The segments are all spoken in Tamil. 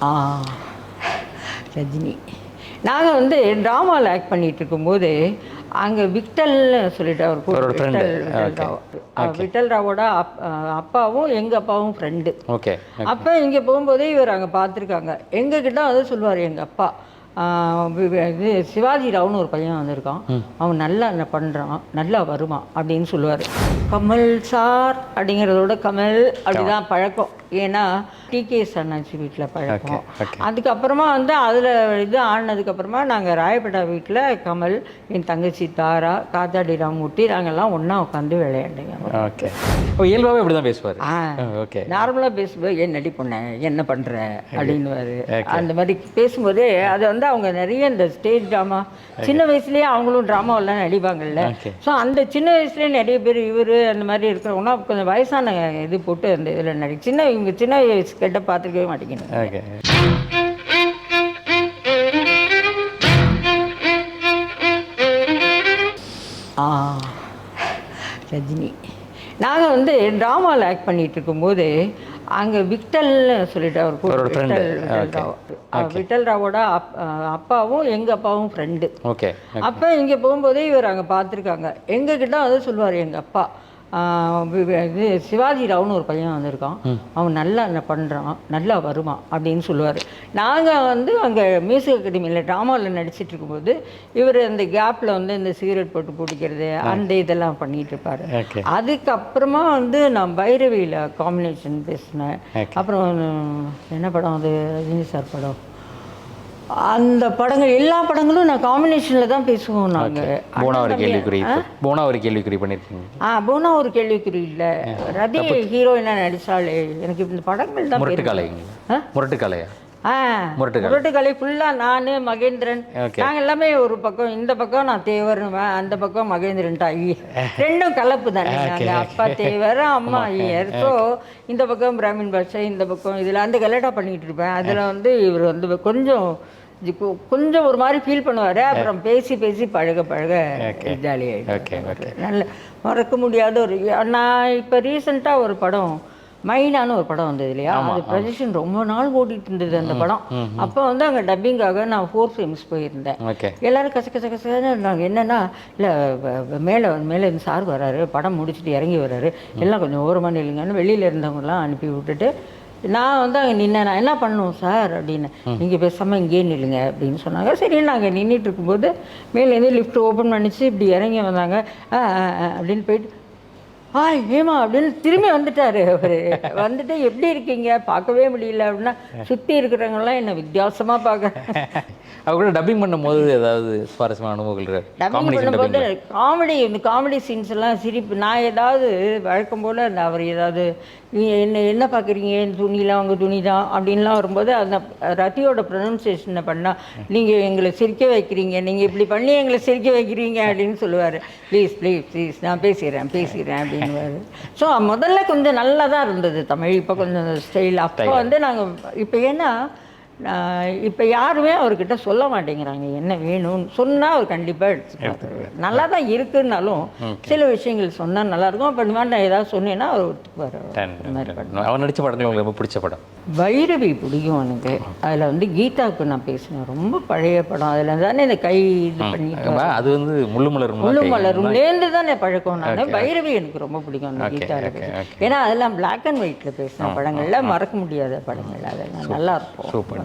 ஆ ரஜினி. நாங்கள் வந்து ட்ராமாவில் ஆக்ட் பண்ணிகிட்டு இருக்கும்போது அங்கே விட்டல்னு சொல்லிட்டு அவர் விட்டல் ராவோட அப்பாவும் எங்கள் அப்பாவும் ஃப்ரெண்டு. ஓகே. அப்போ இங்கே போகும்போதே இவர் அங்கே பார்த்துருக்காங்க. எங்ககிட்ட வந்து சொல்லுவார் எங்கள் அப்பா, இது சிவாஜி ராவ்னு ஒரு பையன் வந்திருக்கான், அவன் நல்லா என்ன பண்ணுறான், நல்லா வருவான் அப்படின்னு சொல்லுவார். கமல் சார் அப்படிங்கிறதோட கமல் அப்படிதான் பழக்கம். ஏன்னா டிகேஎஸ் அண்ணாச்சி வீட்டில் பழக்கம். அதுக்கப்புறமா வந்து அதில் இது ஆடினதுக்கப்புறமா நாங்கள் ராயப்பேட்டா வீட்டில் கமல், என் தங்கச்சி தாரா, காத்தாடி ராமூர்த்தி, நாங்கள்லாம் ஒன்றா உட்காந்து விளையாண்டுங்க. ஓகே. இயல்பாகவே அப்படி தான் பேசுவார். ஓகே. நார்மலாக பேசும்போது என்னடி பொண்ணு என்ன பண்ணுற அப்படின்னுவார். அந்த மாதிரி பேசும்போதே அது வந்து அவங்க நிறைய இந்த ஸ்டேஜ் ட்ராமா சின்ன வயசுலேயே அவங்களும் ட்ராமாவெல்லாம் நடிப்பாங்கல்ல. ஸோ அந்த சின்ன வயசுலேயே நிறைய பேர் இவர் அந்த மாதிரி இருக்கிறவங்கன்னா கொஞ்சம் வயசான இது போட்டு அந்த இதில் சின்ன வயசு கிட்ட பார்த்துருக்கவே மாட்டேங்கிறேன். ஓகே. ரஜினி. நாங்கள் வந்து ட்ராமாவில் ஆக்ட் பண்ணிகிட்டு இருக்கும்போது அங்கே விட்டல்னு சொல்லிட்டு அவர் விட்டல் ராவோட அப்பாவும் எங்கள் அப்பாவும் ஃப்ரெண்டு. ஓகே. அப்போ இங்கே போகும்போதே இவர் அங்கே பார்த்துருக்காங்க. எங்ககிட்ட வந்து சொல்லுவார் எங்கள் அப்பா, இது சிவாஜி ராவ்னு ஒரு பையன் வந்திருக்கான், அவன் நல்லா என்ன பண்ணுறான், நல்லா வருவான் அப்படின்னு சொல்லுவார். நாங்கள் வந்து அங்கே மியூசிக் அகாடமியில் ட்ராமாவில் நடிச்சிட்டு இருக்கும்போது இவர் அந்த கேப்பில் வந்து இந்த சிகரெட் போட்டு பிடிக்கிறது அந்த இதெல்லாம் பண்ணிகிட்டு இருப்பார். அதுக்கப்புறமா வந்து நான் பைரவியில் காம்பினேஷன் பேசினேன். அப்புறம் என்ன படம் அது, ரஜினி சார் படம், அந்த படங்கள் எல்லா படங்களும் நான் காம்பினேஷனில் தான் பேசுவோம். நாங்கள் போனா ஒரு கேள்விக்குறி பண்ணியிருக்கீங்க. போனா ஒரு கேள்விக்குறி இல்லை, ரதி ஹீரோயினா நடித்தாலே எனக்கு இந்த படங்கள் தான். முரட்டுக்கலை ஃபுல்லாக நான் மகேந்திரன், நாங்கள் எல்லாமே ஒரு பக்கம், இந்த பக்கம் நான் தேவருவேன், அந்த பக்கம் மகேந்திரன் தாயி, ரெண்டும் கலப்பு தானே. நாங்கள் அப்பா தேவர் அம்மா ஐயர். ஸோ இந்த பக்கம் பிராமின் பாஷை, இந்த பக்கம் இதில் அந்த கலட்டா பண்ணிகிட்டு இருப்பேன். அதில் வந்து இவர் வந்து கொஞ்சம் ஒரு மாதிரி ஃபீல் பண்ணுவார். அப்புறம் பேசி பழக ஜாலியாகிடுச்சு. நல்ல மறக்க முடியாத ஒரு. நான் இப்போ ரீசெண்டாக ஒரு படம் மைனான்னு ஒரு படம் வந்தது இல்லையா, அது ப்ரொஜெக்ஷன் ரொம்ப நாள் ஓடிட்டு இருந்தது அந்த படம். அப்போ வந்து அங்கே டப்பிங்காக நான் 4 ஃபிலிம்ஸ் போயிருந்தேன். எல்லோரும் கசன்னு இருந்தாங்க. என்னென்னா இல்லை மேலே இருந்து சார் வராரு, படம் முடிச்சுட்டு இறங்கி வராரு, எல்லாம் கொஞ்சம் ஓரமாக நில்லுங்கன்னு வெளியில் இருந்தவங்கலாம் அனுப்பி விட்டுட்டு நான் வந்து அங்கே நின்னேன். நான் என்ன பண்ணணும் சார் அப்படின்னு, நீங்கள் பேசாமல் இங்கேயே நில்லுங்க அப்படின்னு சொன்னாங்க. சரி, நாங்கள் நின்றுட்டு இருக்கும்போது மேலேருந்து லிஃப்ட் ஓப்பன் பண்ணிச்சு, இப்படி இறங்கி வந்தாங்க. அப்படின்னு போயிட்டு ஏமா அப்படின்னு திரும்பி வந்துட்டார் அவர். வந்துட்டு எப்படி இருக்கீங்க, பார்க்கவே முடியல அப்படின்னா, சுற்றி இருக்கிறவங்களாம் என்னை வித்தியாசமாக பார்க்குறேன். அவர் கூட டப்பிங் பண்ணும்போது ஏதாவது சுவாரஸ்யமான அனுபவங்கள்? டப்பிங் பண்ணும்போது இந்த காமெடி சீன்ஸ் எல்லாம் சிரிப்பு. நான் ஏதாவது வழக்கம் போல் அந்த அவர் ஏதாவது என்ன பார்க்குறீங்க, என் துணிலாம் அவங்க துணி தான் அப்படின்லாம் வரும்போது அந்த ரத்தியோட ப்ரொனன்சியேஷனை பண்ணால், நீங்கள் எங்களை சிரிக்க வைக்கிறீங்க, நீங்கள் இப்படி பண்ணி எங்களை சிரிக்க வைக்கிறீங்க அப்படின்னு சொல்லுவார். ப்ளீஸ் நான் பேசிக்கிறேன் அப்படின்னுவார். ஸோ முதல்ல கொஞ்சம் நல்லா தான் இருந்தது தமிழ், இப்போ கொஞ்சம் ஸ்டைல். அப்போ வந்து நாங்கள் இப்போ ஏன்னா இப்போ யாருமே அவர்கிட்ட சொல்ல மாட்டேங்கிறாங்க என்ன வேணும்னு. சொன்னால் அவர் கண்டிப்பாக எடுத்துப்பாரு. நல்லா தான் இருக்குன்னாலும் சில விஷயங்கள் சொன்னால் நல்லாயிருக்கும். அப்போ இந்த மாதிரி நான் ஏதாவது சொன்னேன்னா அவர் ஒத்துக்குவார். அவர் நடித்த படங்கள் உங்களுக்கு ரொம்ப பிடிச்ச படம்? பைரவி பிடிக்கும் எனக்கு. அதில் வந்து கீதாவுக்கு நான் பேசினேன், ரொம்ப பழைய படம். அதில் தானே இந்த கை இது பண்ணிட்டு, அது வந்து முள்ளுமலரும்லேருந்து தானே பழக்கம். நான் பைரவி எனக்கு ரொம்ப பிடிக்கும் அந்த கீதாவுக்கு. ஏன்னா அதெல்லாம் பிளாக் அண்ட் ஒயிட்டில் பேசின படங்களில் மறக்க முடியாத படங்கள், அதெல்லாம் நல்லாயிருக்கும். சூப்பர்.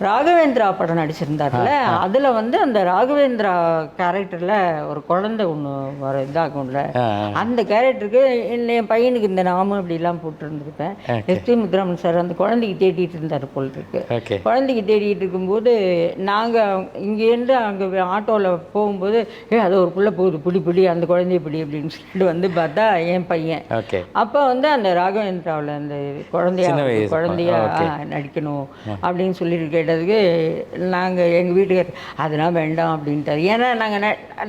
ராகவேந்திரா படம் நடிச்சிருந்தார்ல, அதில் வந்து அந்த ராகவேந்திரா கேரக்டரில் ஒரு குழந்தை ஒன்று வர இதாகும்ல, அந்த கேரக்டருக்கு என் பையனுக்கு இந்த நாமம் அப்படிலாம் போட்டுருந்துருப்பேன். எஸ்டி முத்துராமன் சார் அந்த குழந்தைக்கு தேடிட்டு இருந்தார் போல் இருக்கு. குழந்தைக்கு தேடிட்டு இருக்கும்போது நாங்கள் இங்கேருந்து அங்கே ஆட்டோவில் போகும்போது அது ஒரு புள்ள போகுது, பிடி அந்த குழந்தைய பிடி அப்படின்னு சொல்லிட்டு வந்து பார்த்தா என் பையன். அப்போ வந்து அந்த ராகவேந்திராவில் அந்த குழந்தையா நடிக்கணும் அப்படின்னு சொல்லிட்டு கேட்டதுக்கு நாங்கள் எங்கள் வீட்டுக்கு அதெல்லாம் வேண்டாம் அப்படின்ட்டார். ஏன்னா நாங்கள்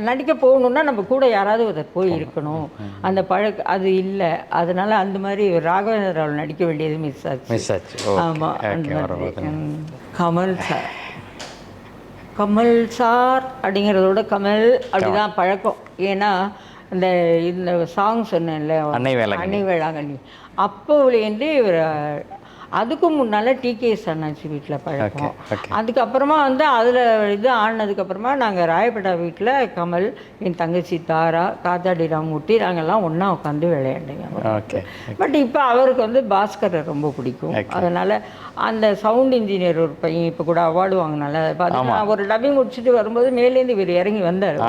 நடிக்க போகணுன்னா நம்ம கூட யாராவது அதை போய் இருக்கணும், அந்த அது இல்லை. அதனால் அந்த மாதிரி ராகவேந்திராவில் நடிக்க வேண்டியது மிஸ் ஆச்சு. ஆமாம், அந்த மாதிரி. கமல் சார் அப்படிங்கிறதோட கமல் அப்படிதான் பழக்கம். ஏன்னா இந்த சாங் சொன்னேன்ல, அன்னை வேளாங்கண்ணி, அப்போலேருந்து இவர் அதுக்கும் முன்னால் டிகேஎஸ் அண்ணாச்சி வீட்டில் பழக்கம். அதுக்கப்புறமா வந்து அதில் இது ஆனதுக்கப்புறமா நாங்கள் ராயப்பேட்டா வீட்டில் கமல், என் தங்கச்சி தாரா, காத்தாடி ராமூர்த்தி நாங்கள்லாம் ஒன்றா உட்காந்து விளையாண்டுங்க. பட் இப்போ அவருக்கு வந்து பாஸ்கரை ரொம்ப பிடிக்கும். அதனால் அந்த சவுண்ட் இன்ஜினியர் ஒரு பையன் இப்போ கூட அவார்டு வாங்கினால பார்த்தீங்கன்னா ஒரு டப்பிங் முடிச்சுட்டு வரும்போது மேலேருந்து இவர் இறங்கி வந்தார்.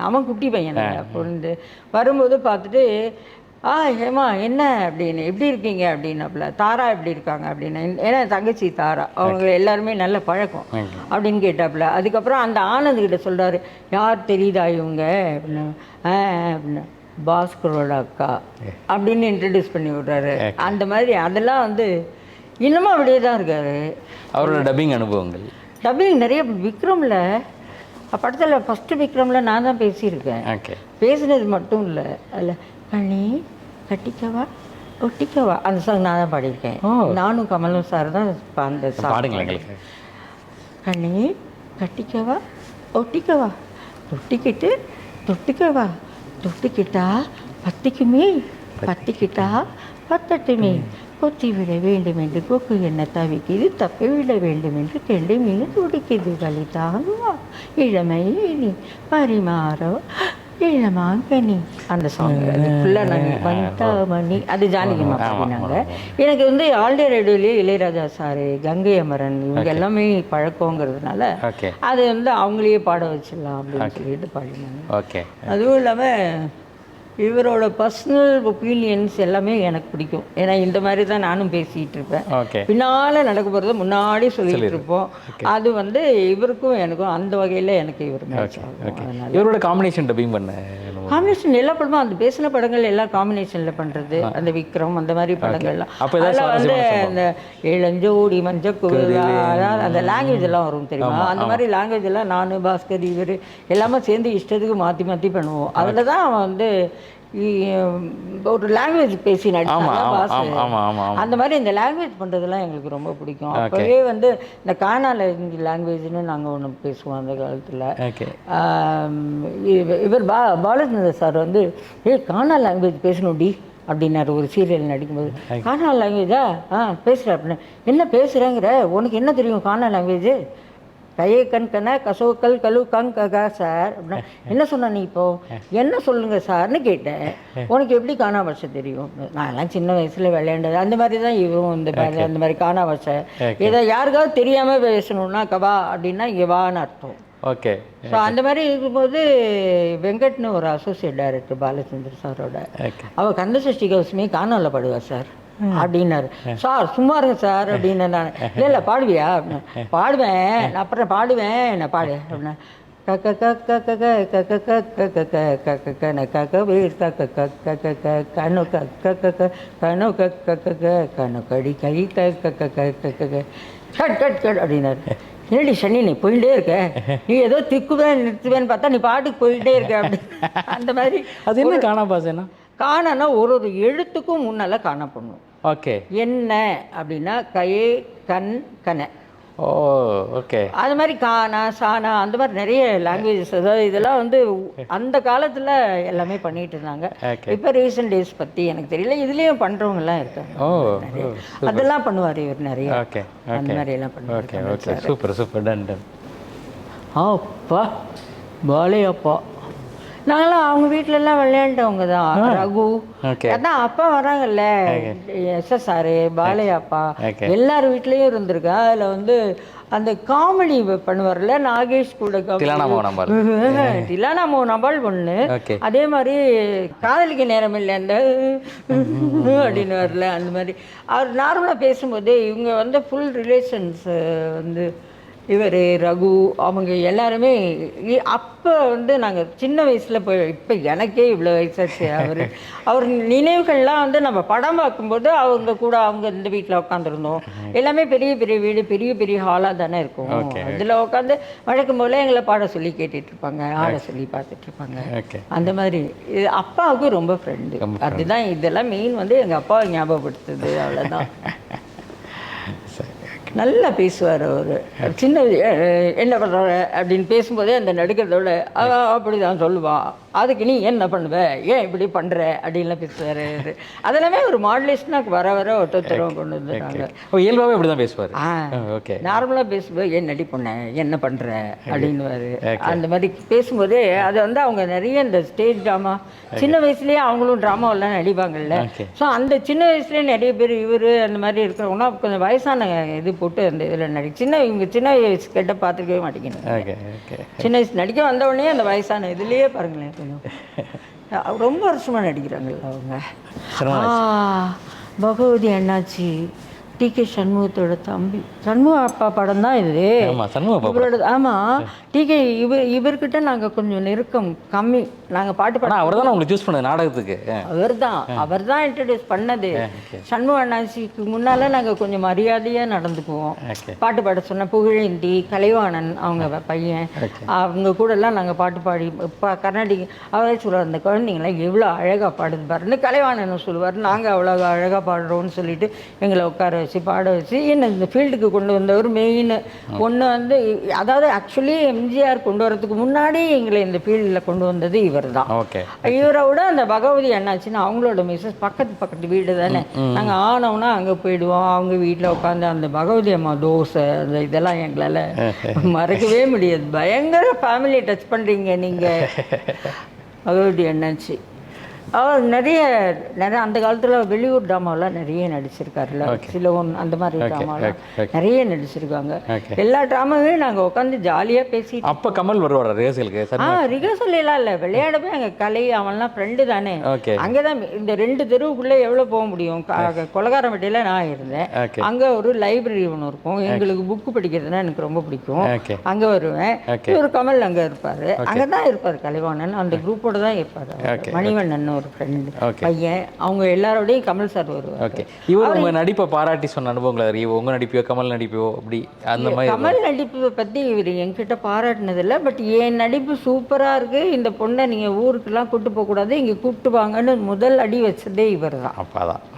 அவன் குட்டி பையன் அப்போ வந்து வரும்போது பார்த்துட்டு ஹேமா என்ன அப்படின்னு எப்படி இருக்கீங்க அப்படின்னாப்புல, தாரா எப்படி இருக்காங்க அப்படின்னு. ஏன்னா தங்கச்சி தாரா அவங்க எல்லாருமே நல்ல பழக்கம் அப்படின்னு கேட்டாப்புல. அதுக்கப்புறம் அந்த ஆனந்த்கிட்ட சொல்கிறாரு, யார் தெரியுதா இவங்க அப்படின்னு. அப்படின்னு பாஸ்கரோட அக்கா அப்படின்னு இன்ட்ரடியூஸ் பண்ணி விட்றாரு. அந்த மாதிரி அதெல்லாம் வந்து இன்னமும் அப்படியே தான் இருக்காரு. அவரோட டப்பிங் அனுபவங்கள், டப்பிங் நிறைய விக்ரமில் படத்தில் ஃபஸ்ட்டு விக்ரமில் நான் தான் பேசியிருக்கேன். பேசினது மட்டும் இல்லை, அதில் கண்ணி கட்டிக்கவா ஒட்டிக்கவா அந்த சாங் நான் தான் பாடியிருக்கேன். நானும் கமலும் சார் தான் அந்த சாங். கண்ணி கட்டிக்கவா ஒட்டிக்கவா தொட்டிக்கிட்டு தொட்டுக்கவா தொட்டுக்கிட்டா பத்திக்குமே பத்திக்கிட்டா பத்தட்டுமே கொத்தி விட வேண்டும் என்று கொக்கு என்ன தவிக்குது, தப்பி விட வேண்டும் என்று கெண்டை மீன் துடிக்குது, வலிதாகுவா இளமை நீ பரிமாறோ இளமாங்கனி அந்த சாங். அது ஃபுல்லாக நாங்கள் வந்தாமணி அது ஜானகிமா பாடினாங்க. எனக்கு வந்து ஆல் இண்டியா ரேடியோலேயே இளையராஜா சார், கங்கை அமரன் இவங்க எல்லாமே பழக்கங்கிறதுனால அது வந்து அவங்களையே பாட வச்சிடலாம் அப்படின்னு சொல்லிட்டு பாடினாங்க. அதுவும் இல்லாமல் இவரோட பர்சனல் ஒப்பீனியன்ஸ் எல்லாமே எனக்கு பிடிக்கும். ஏன்னா இந்த மாதிரி தான் நானும் பேசிகிட்டு இருப்பேன். பின்னால் நடக்க போகிறத முன்னாடி சொல்லிட்டு இருப்போம். அது வந்து இவருக்கும் எனக்கும் அந்த வகையில் எனக்கு இவர் மேட்ச் ஆகும். இவரோட காம்பினேஷன் டப்பிங் பண்ண காம்பினேஷன் எல்லா படமும் அந்த பேசின படங்கள் எல்லாம் காம்பினேஷனில் பண்ணுறது, அந்த விக்ரம் அந்த மாதிரி படங்கள்லாம். அதெல்லாம் வந்து அந்த இளஞ்சோடி மஞ்சக்குவிலா அதாவது அந்த லாங்குவேஜ் எல்லாம் வரும் தெரியுமா, அந்த மாதிரி லாங்குவேஜ் எல்லாம் நான் பாஸ்கர் இவர் எல்லாமே சேர்ந்து இஷ்டத்துக்கு மாற்றி மாற்றி பண்ணுவோம். அதில் தான் அவன் வந்து ஒரு லாங்குவேஜ் பேசி நடிச்சாங்க. அந்த மாதிரி இந்த லாங்குவேஜ் பண்ணுறதுலாம் எங்களுக்கு ரொம்ப பிடிக்கும். அப்போவே வந்து இந்த கானா லாங்குவேஜ்னு நாங்கள் ஒன்று பேசுவோம் அந்த காலத்தில். இவர் பாலச்சந்தர் சார் வந்து கானா லாங்குவேஜ் பேசணும்டி அப்படின்னாரு ஒரு சீரியல் நடிக்கும்போது. கானா லாங்குவேஜா பேசுகிற அப்படின்னு. என்ன பேசுகிறேங்கிற, உனக்கு என்ன தெரியும் கானா லாங்குவேஜ்? கையை கண் கண்ண கசோக்கல் கழு கங் ககா சார் அப்படின்னா என்ன சொன்ன நீ இப்போ என்ன சொல்லுங்கள் சார்னு கேட்டேன். உனக்கு எப்படி காணா பாஷை தெரியும்? நான்லாம் சின்ன வயசில் விளையாண்டது அந்த மாதிரி தான் இவரும் இந்த மாதிரி அந்த மாதிரி காணா பாஷை. இதை யாருக்காவது தெரியாமல் பேசணுன்னா கவா அப்படின்னா இங்கே வான்னு அர்த்தம். ஸோ அந்த மாதிரி இருக்கும்போது வெங்கட்னு ஒரு அசோசியேட் டைரக்டர் பாலச்சந்தர் சாரோட அவர் கந்தசஷ்டி கவசமே காணாவில் பாடுவார் சார் அப்படின்னாரு. சார் சும்மா இருங்க சார் அப்படின்னு. நான் இல்லை பாடுவியா அப்படின்னு. பாடுவேன் நான் அப்புறம் பாடுவேன் நான் பாடு அப்படின்னா கக்க கக்க கக்க கக்க கக்க கக்க கன கக்க வீர் கக்க கக்க கக்க கனு கக்க கக்க கனு கக்க கக்க கனு கடி கை கக்க கக்க கக்க கட் கட் கட் அப்படின்னாரு. என்னடி சனி நீ போயிட்டே இருக்க, நீ ஏதோ திக்குவேன் நிறுத்துவேன்னு பார்த்தா நீ பாட்டுக்கு போயிட்டே இருக்க அப்படி. அந்த மாதிரி அது என்ன காணா பாசைன்னா காணனா ஒரு ஒரு எழுத்துக்கும் முன்னால் காண பண்ணும். என்ன அப்படின்னா கையே கண் கன. அது மாதிரி கானா சானா அந்த மாதிரி நிறைய லாங்குவேஜஸ். அதாவது இதெல்லாம் வந்து அந்த காலத்தில் எல்லாமே பண்ணிட்டு இருந்தாங்க. இப்போ ரீசெண்ட் டேஸ் பற்றி எனக்கு தெரியல. இதுலேயும் பண்ணுறவங்கலாம் இருக்காங்க. அதெல்லாம் பண்ணுவார் இவர் நிறைய. அந்த மாதிரி எல்லாம் பண்ணுவார். Super super done done. அப்பா பாலையப்பா நாங்களாம் அவங்க வீட்டிலலாம் விளையாண்டவங்க தான். ரகு அதான் அப்பா வராங்கல்ல, SSR பாலையாப்பா எல்லார் வீட்லேயும் இருந்திருக்கா. அதில் வந்து அந்த காமெடி பண்ணுவார்ல நாகேஷ் கூட திலானா மோனபால் ஒன்று. அதே மாதிரி காதலிக்க நேரம் இல்லை அந்த அப்படின்னு வரல. அந்த மாதிரி அவர் நார்மலாக பேசும்போது இவங்க வந்து ஃபுல் ரிலேஷன்ஸ் வந்து இவர் ரகு அவங்க எல்லாருமே அப்போ வந்து நாங்கள் சின்ன வயசில் போய் இப்போ எனக்கே இவ்வளோ வயசாச்சு. அவர் நினைவுகள்லாம் வந்து நம்ம படம் பார்க்கும்போது அவங்க கூட அவங்க இந்த வீட்டில் உட்காந்துருந்தோம். எல்லாமே பெரிய பெரிய வீடு பெரிய பெரிய ஹாலாக தானே இருக்கும். அதில் உட்காந்து வழக்கம் போல் எங்களை பாட சொல்லி கேட்டுட்ருப்பாங்க, ஆட சொல்லி பார்த்துட்ருப்பாங்க. அந்த மாதிரி அப்பாவுக்கு ரொம்ப ஃப்ரெண்டு. அதுதான் இதெல்லாம் மெயின் வந்து எங்கள் அப்பாவை ஞாபகப்படுத்துது. அவ்வளோதான். நல்லா பேசுவார் அவர். சின்ன என்ன பண்ணுற அப்படின்னு பேசும்போதே அந்த நடுக்கிறதோட அப்படி தான் சொல்லுவான். அதுக்கு நீ என்ன பண்ணுவ, ஏன் இப்படி பண்ணுற அப்படின்லாம் பேசுவார். அதெல்லாமே ஒரு மாடுலேஷனாக வர வர ஒருத்தரம் கொண்டு வந்துட்டாங்க. இயல்பாகவே அப்படி தான் பேசுவார். ஓகே, நார்மலாக பேசும்போது ஏன் நடி பொண்ண என்ன பண்ணுற அப்படின்னுவார். அந்த மாதிரி பேசும்போதே அது வந்து அவங்க நிறைய இந்த ஸ்டேஜ் ட்ராமா சின்ன வயசுலேயே அவங்களும் ட்ராமாவெல்லாம் நடிப்பாங்கல்ல. ஸோ அந்த சின்ன வயசுலேயே நிறைய பேர் இவர் அந்த மாதிரி இருக்கிறவங்கன்னா கொஞ்சம் வயசான இது போட்டு அந்த இதில் இவங்க சின்ன வயசு கேட்ட பார்த்துருக்கவே மாட்டேங்கிறாங்க. சின்ன வயசு நடிக்க வந்தவொடனே அந்த வயசான இதுலேயே பாருங்களேன் கொஞ்சம் ரொம்ப வருஷமாக நடிக்கிறாங்கல்ல அவங்க. பகவதி அண்ணாச்சி, டிகே சண்முகத்தோட தம்பி, சண்முக அப்பா படம் தான் இது. இவரோட ஆமாம். டிகே இவர்கிட்ட நாங்கள் கொஞ்சம் நெருக்கம் கம்மி. நாங்கள் பாட்டு பாட அவர் தான் உங்களுக்கு சூஸ் பண்ணது நாடகத்துக்கு. அவர் தான் இன்ட்ரடியூஸ் பண்ணது. சண்முக அண்ணாச்சிக்கு முன்னால் நாங்கள் கொஞ்சம் மரியாதையாக நடந்துக்குவோம். பாட்டு பாட சொன்ன புகழேந்தி, கலைவாணன் அவங்க பையன், அவங்க கூடலாம் நாங்கள் பாட்டு பாடி கர்நாடிக் அவரே சொல்லுவார், அந்த குழந்தைங்களாம் எவ்வளோ அழகாக பாடுது பாருன்னு கலைவாணன் சொல்லுவார். நாங்கள் அவ்வளோ அழகாக பாடுறோன்னு சொல்லிட்டு எங்களை உட்கார வச்சு பாட வச்சு என்ன இந்த ஃபீல்டுக்கு கொண்டு வந்தவர் மெயின் ஒன்று வந்து. அதாவது ஆக்சுவலி எம்ஜிஆர் கொண்டு வரதுக்கு முன்னாடி எங்களை இந்த ஃபீல்டில் கொண்டு வந்தது இவர் தான். இவரை விட அந்த பகவதி அண்ணாச்சின்னு அவங்களோட மிஸ்ஸஸ் பக்கத்து வீடு தானே. நாங்கள் ஆனோம்னா அங்கே போயிடுவோம். அவங்க வீட்டில் உட்காந்து அந்த பகவதி அம்மா தோசை அந்த இதெல்லாம் எங்களால் மறக்கவே முடியாது. பயங்கர ஃபேமிலி டச் பண்ணுறீங்க நீங்கள். பகவதி அண்ணாச்சி அவர் நிறைய அந்த காலத்தில் வெளியூர் ட்ராமாவெலாம் நிறைய நடிச்சிருக்காருல்ல. சில அந்த மாதிரி ட்ராமாவெலாம் நிறைய நடிச்சிருக்காங்க. எல்லா ட்ராமாவே நாங்கள் உட்காந்து ஜாலியாக பேசி. அப்போ கமல் வருவார் ரிஹர்சலுக்கு? ரிஹர்சல் எல்லாம் இல்லை, விளையாடவே அங்கே கலை அவன்லாம் ஃப்ரெண்டு தானே. அங்கே தான் இந்த 2 தெருவுக்குள்ளே எவ்வளோ போக முடியும். கொலகாரம்பட்டியில் நான் இருந்தேன். அங்கே ஒரு லைப்ரரி ஒன்று இருக்கும். எங்களுக்கு புக்கு படிக்கிறதுனா எனக்கு ரொம்ப பிடிக்கும். அங்கே வருவேன். ஒரு கமல் அங்கே இருப்பார். அங்கே தான் இருப்பார் கலைவாணன். அந்த குரூப்போட தான் இருப்பார். மணிவண்ணன் ஒரு ஃப்ரெண்டு பையன். அவங்க எல்லாரோடையும் கமல் சார் வருவார். இவர் உங்க நடிப்பை பாராட்டி சொன்ன அனுபவங்கள் உங்க நடிப்போ கமல் நடிப்போ அப்படி அந்த மாதிரி? கமல் நடிப்பை பற்றி இவர் என்கிட்ட பாராட்டினதில்லை. பட் என் நடிப்பு சூப்பராக இருக்குது, இந்த பொண்ணை நீங்கள் ஊருக்கெல்லாம் கூப்பிட்டு போகக்கூடாது, இங்கே கூப்பிட்டு வாங்கன்னு முதல் அடி வச்சதே இவர் தான்.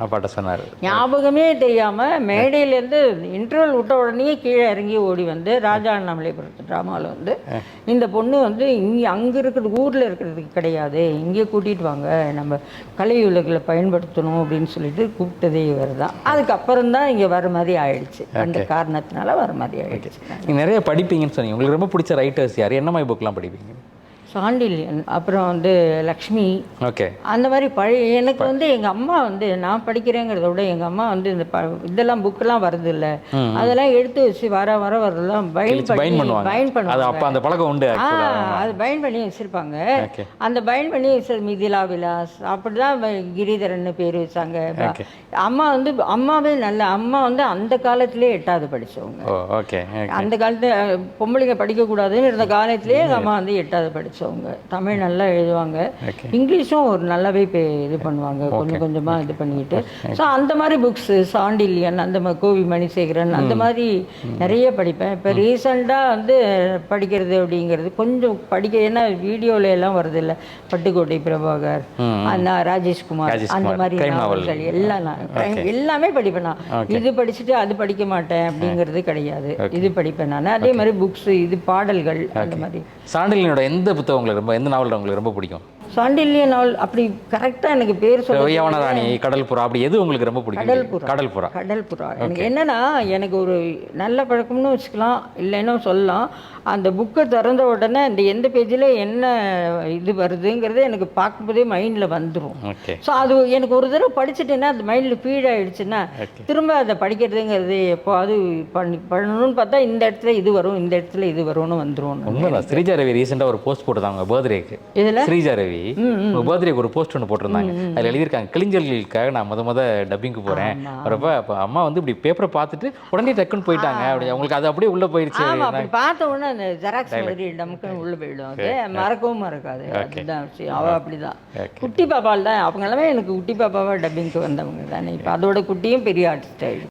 அப்பாட்ட சொன்னார். ஞாபகமே தெரியாமல் மேடையிலேருந்து இன்டர்வல் விட்ட உடனே கீழே இறங்கி ஓடி வந்து ராஜா அண்ணாமலைபுரத்து ட்ராமாவில் வந்து இந்த பொண்ணு வந்து இங்கே அங்கே இருக்கிறது ஊரில் இருக்கிறதுக்கு கிடையாது, இங்கே கூட்டிகிட்டு வாங்க, நம்ம கலை உலகில் பயன்படுத்தணும் அப்படின்னு சொல்லிட்டு கூப்பிட்டதே இவர் தான். அதுக்கப்புறம் தான் இங்கே வர மாதிரி ஆயிடுச்சு. அந்த காரணத்தினால வர மாதிரி ஆயிடுச்சு. நீங்கள் நிறைய படிப்பீங்கன்னு சொன்னீங்க. உங்களுக்கு ரொம்ப பிடிச்ச ரைட்டர்ஸ் யார்? என்ன மாதிரி புக்கெலாம் படிப்பீங்க? சாண்டில்யன், அப்புறம் வந்து லக்ஷ்மி, அந்த மாதிரி எனக்கு வந்து எங்கள் அம்மா வந்து நான் படிக்கிறேங்கிறத விட எங்கள் அம்மா வந்து இந்த இதெல்லாம் புக்கெல்லாம் வருது இல்லை, அதெல்லாம் எடுத்து வச்சு வர வரலாம் பைண்ட் பண்ணுவாங்க. அந்த பழக்கம் உண்டு. அது பைண்ட் பண்ணி வச்சுருப்பாங்க. அந்த பைண்ட் பண்ணி மிதிலா விலாஸ் அப்படிதான் கிரிதரன் பேர் வச்சாங்க. அம்மாவே நல்ல அம்மா வந்து அந்த காலத்திலே 8வது படித்தவங்க. அந்த காலத்து பொம்பளைங்க படிக்கக்கூடாதுன்னு இருந்த காலத்திலே எங்கள் அம்மா வந்து 8வது படித்தவங்க. தமிழ் நல்லா எழுதுவாங்க, இங்கிலீஷும் ஒரு நல்லாவே இது பண்ணுவாங்க, கொஞ்சம் கொஞ்சமாக இது பண்ணிட்டு. ஸோ அந்த மாதிரி புக்ஸு சாண்டில்யன், அந்த மாதிரி கோவி மணிசேகரன், அந்த மாதிரி நிறைய படிப்பேன். இப்போ ரீசெண்டாக வந்து படிக்கிறது அப்படிங்கிறது கொஞ்சம் ஏன்னா வீடியோவில் எல்லாம் வருது இல்லை, பட்டுக்கோட்டை பிரபாகர், அந்த ராஜேஷ்குமார், அந்த மாதிரி நாவல்கள் எல்லாமே படிப்பேன் நான். இது படிச்சுட்டு அது படிக்க மாட்டேன் அப்படிங்கிறது கிடையாது, இது படிப்பேன் நான். அதே மாதிரி புக்ஸு, இது பாடல்கள், அந்த மாதிரி. சாண்டில்யனோட எந்த புத்தகம் உங்களுக்கு எந்த நாவல் உங்களுக்கு ரொம்ப பிடிக்கும்? சாண்டில்யன் நாவல் அப்படி கரெக்டாக எனக்கு பேர் சொல்ல, யவனராணி, கடல்புறா, அப்படி எது உங்களுக்கு ரொம்ப பிடிக்கும்? கடல்புறா எனக்கு என்னன்னா, எனக்கு ஒரு நல்ல பழக்கம்னு வச்சுக்கலாம், இல்லைன்னு சொல்லலாம். அந்த புக்கை திறந்த உடனே அந்த எந்த பேஜில் என்ன இது வருதுங்கிறது எனக்கு பார்க்கும்போதே மைண்டில் வந்துடும். ஸோ அது எனக்கு ஒரு தடவை படிச்சுட்டேன்னா அது மைண்டில் ஃபீட் ஆகிடுச்சுன்னா திரும்ப அதை படிக்கிறதுங்கிறது எப்போ அது பண்ணணும்னு பார்த்தா இந்த இடத்துல இது வரும், இந்த இடத்துல இது வரும்னு வந்துடும். உண்மைதான். ஸ்ரீஜா ரவி ரீசெண்டாக ஒரு போஸ்ட் போட்டுருந்தாங்க பர்த்டேக்கு. இதில் ஸ்ரீஜா ரவி பர்த்டேக்கு ஒரு போஸ்ட் ஒன்று போட்டிருந்தாங்க. அதில் எழுதியிருக்காங்க, கிளிஞ்சல்களுக்காக நான் முத டப்பிங்க்கு போகிறேன் வரப்போ அப்போ அம்மா வந்து இப்படி பேப்பரை பார்த்துட்டு உடனே டக்குன்னு போயிட்டாங்க. அப்படி அவங்களுக்கு அது அப்படியே உள்ளே போயிடுச்சு. பார்த்த உடனே அந்த ஜெராக்ஸ் மாதிரி நமக்கு உள்ளே போயிடும், அது மறக்கவும் மறக்காது. அதுதான் விஷயம். அவள் அப்படிதான். குட்டி பாப்பால் தான் அவங்க எல்லாமே எனக்கு குட்டி பாப்பாவாக டப்பிங்க்கு வந்தவங்க தானே. இப்போ அதோட குட்டியும் பெரிய ஆர்டிஸ்ட் ஆகிடுச்சு.